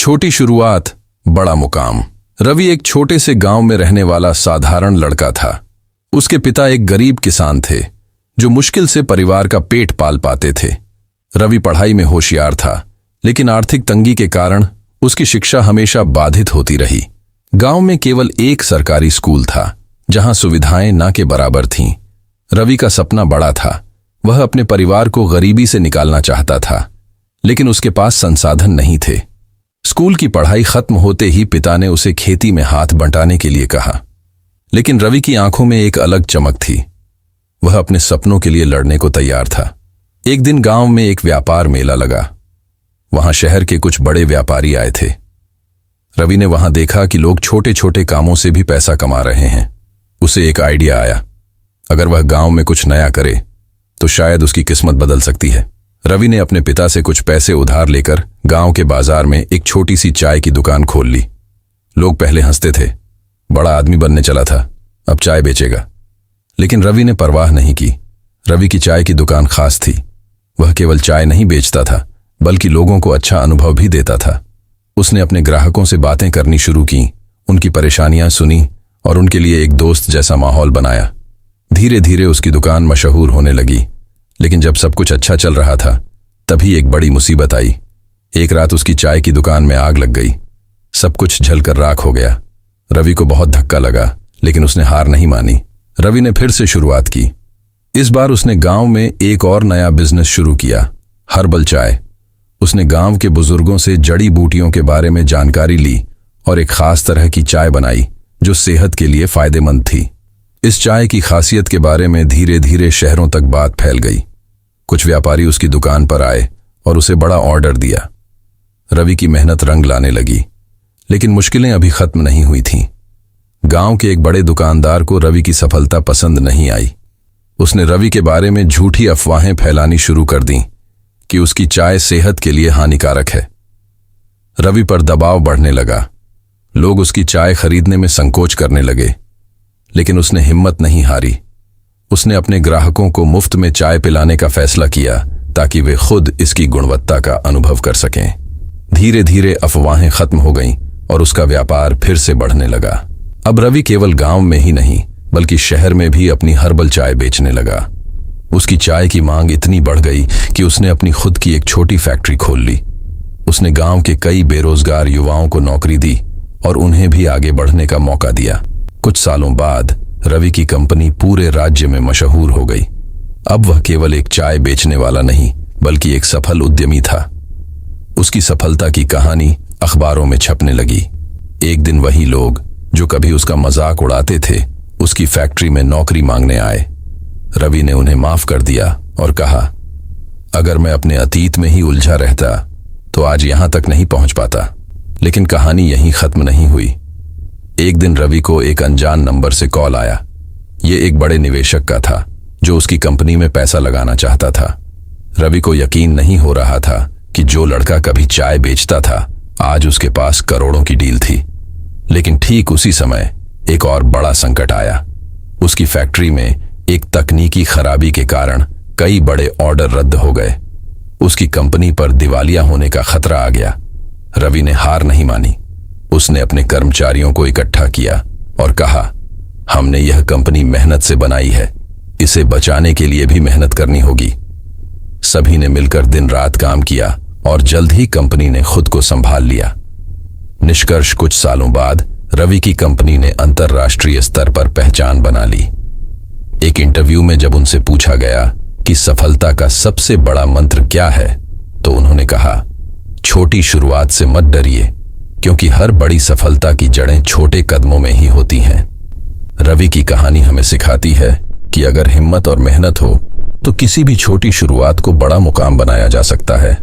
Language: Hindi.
छोटी शुरुआत, बड़ा मुकाम। रवि एक छोटे से गांव में रहने वाला साधारण लड़का था। उसके पिता एक गरीब किसान थे जो मुश्किल से परिवार का पेट पाल पाते थे। रवि पढ़ाई में होशियार था, लेकिन आर्थिक तंगी के कारण उसकी शिक्षा हमेशा बाधित होती रही। गांव में केवल एक सरकारी स्कूल था जहां सुविधाएं ना के बराबर थीं। रवि का सपना बड़ा था। वह अपने परिवार को गरीबी से निकालना चाहता था, लेकिन उसके पास संसाधन नहीं थे। स्कूल की पढ़ाई खत्म होते ही पिता ने उसे खेती में हाथ बंटाने के लिए कहा, लेकिन रवि की आंखों में एक अलग चमक थी। वह अपने सपनों के लिए लड़ने को तैयार था। एक दिन गांव में एक व्यापार मेला लगा। वहां शहर के कुछ बड़े व्यापारी आए थे। रवि ने वहां देखा कि लोग छोटे छोटे कामों से भी पैसा कमा रहे हैं। उसे एक आइडिया आया, अगर वह गांव में कुछ नया करे तो शायद उसकी किस्मत बदल सकती है। रवि ने अपने पिता से कुछ पैसे उधार लेकर गांव के बाजार में एक छोटी सी चाय की दुकान खोल ली। लोग पहले हंसते थे, बड़ा आदमी बनने चला था, अब चाय बेचेगा। लेकिन रवि ने परवाह नहीं की। रवि की चाय की दुकान खास थी। वह केवल चाय नहीं बेचता था, बल्कि लोगों को अच्छा अनुभव भी देता था। उसने अपने ग्राहकों से बातें करनी शुरू की, उनकी परेशानियां सुनी और उनके लिए एक दोस्त जैसा माहौल बनाया। धीरे धीरे उसकी दुकान मशहूर होने लगी। लेकिन जब सब कुछ अच्छा चल रहा था, तभी एक बड़ी मुसीबत आई। एक रात उसकी चाय की दुकान में आग लग गई। सब कुछ जलकर राख हो गया। रवि को बहुत धक्का लगा, लेकिन उसने हार नहीं मानी। रवि ने फिर से शुरुआत की। इस बार उसने गांव में एक और नया बिजनेस शुरू किया, हर्बल चाय। उसने गांव के बुजुर्गों से जड़ी बूटियों के बारे में जानकारी ली और एक खास तरह की चाय बनाई जो सेहत के लिए फायदेमंद थी। इस चाय की खासियत के बारे में धीरे धीरे शहरों तक बात फैल गई। कुछ व्यापारी उसकी दुकान पर आए और उसे बड़ा ऑर्डर दिया। रवि की मेहनत रंग लाने लगी, लेकिन मुश्किलें अभी खत्म नहीं हुई थीं। गांव के एक बड़े दुकानदार को रवि की सफलता पसंद नहीं आई। उसने रवि के बारे में झूठी अफवाहें फैलानी शुरू कर दी कि उसकी चाय सेहत के लिए हानिकारक है। रवि पर दबाव बढ़ने लगा। लोग उसकी चाय खरीदने में संकोच करने लगे, लेकिन उसने हिम्मत नहीं हारी। उसने अपने ग्राहकों को मुफ्त में चाय पिलाने का फैसला किया ताकि वे खुद इसकी गुणवत्ता का अनुभव कर सकें। धीरे धीरे अफवाहें खत्म हो गईं और उसका व्यापार फिर से बढ़ने लगा। अब रवि केवल गांव में ही नहीं, बल्कि शहर में भी अपनी हर्बल चाय बेचने लगा। उसकी चाय की मांग इतनी बढ़ गई कि उसने अपनी खुद की एक छोटी फैक्ट्री खोल ली। उसने गांव के कई बेरोजगार युवाओं को नौकरी दी और उन्हें भी आगे बढ़ने का मौका दिया। कुछ सालों बाद रवि की कंपनी पूरे राज्य में मशहूर हो गई। अब वह केवल एक चाय बेचने वाला नहीं, बल्कि एक सफल उद्यमी था। उसकी सफलता की कहानी अखबारों में छपने लगी। एक दिन वही लोग जो कभी उसका मजाक उड़ाते थे, उसकी फैक्ट्री में नौकरी मांगने आए। रवि ने उन्हें माफ कर दिया और कहा, अगर मैं अपने अतीत में ही उलझा रहता तो आज यहां तक नहीं पहुंच पाता। लेकिन कहानी यहीं खत्म नहीं हुई। एक दिन रवि को एक अनजान नंबर से कॉल आया। ये एक बड़े निवेशक का था जो उसकी कंपनी में पैसा लगाना चाहता था। रवि को यकीन नहीं हो रहा था कि जो लड़का कभी चाय बेचता था, आज उसके पास करोड़ों की डील थी। लेकिन ठीक उसी समय एक और बड़ा संकट आया। उसकी फैक्ट्री में एक तकनीकी खराबी के कारण कई बड़े ऑर्डर रद्द हो गए। उसकी कंपनी पर दिवालिया होने का खतरा आ गया। रवि ने हार नहीं मानी। उसने अपने कर्मचारियों को इकट्ठा किया और कहा, हमने यह कंपनी मेहनत से बनाई है, इसे बचाने के लिए भी मेहनत करनी होगी। सभी ने मिलकर दिन रात काम किया और जल्द ही कंपनी ने खुद को संभाल लिया। निष्कर्ष, कुछ सालों बाद रवि की कंपनी ने अंतर्राष्ट्रीय स्तर पर पहचान बना ली। एक इंटरव्यू में जब उनसे पूछा गया कि सफलता का सबसे बड़ा मंत्र क्या है, तो उन्होंने कहा, छोटी शुरुआत से मत डरिए, क्योंकि हर बड़ी सफलता की जड़ें छोटे कदमों में ही होती हैं। रवि की कहानी हमें सिखाती है कि अगर हिम्मत और मेहनत हो तो किसी भी छोटी शुरुआत को बड़ा मुकाम बनाया जा सकता है।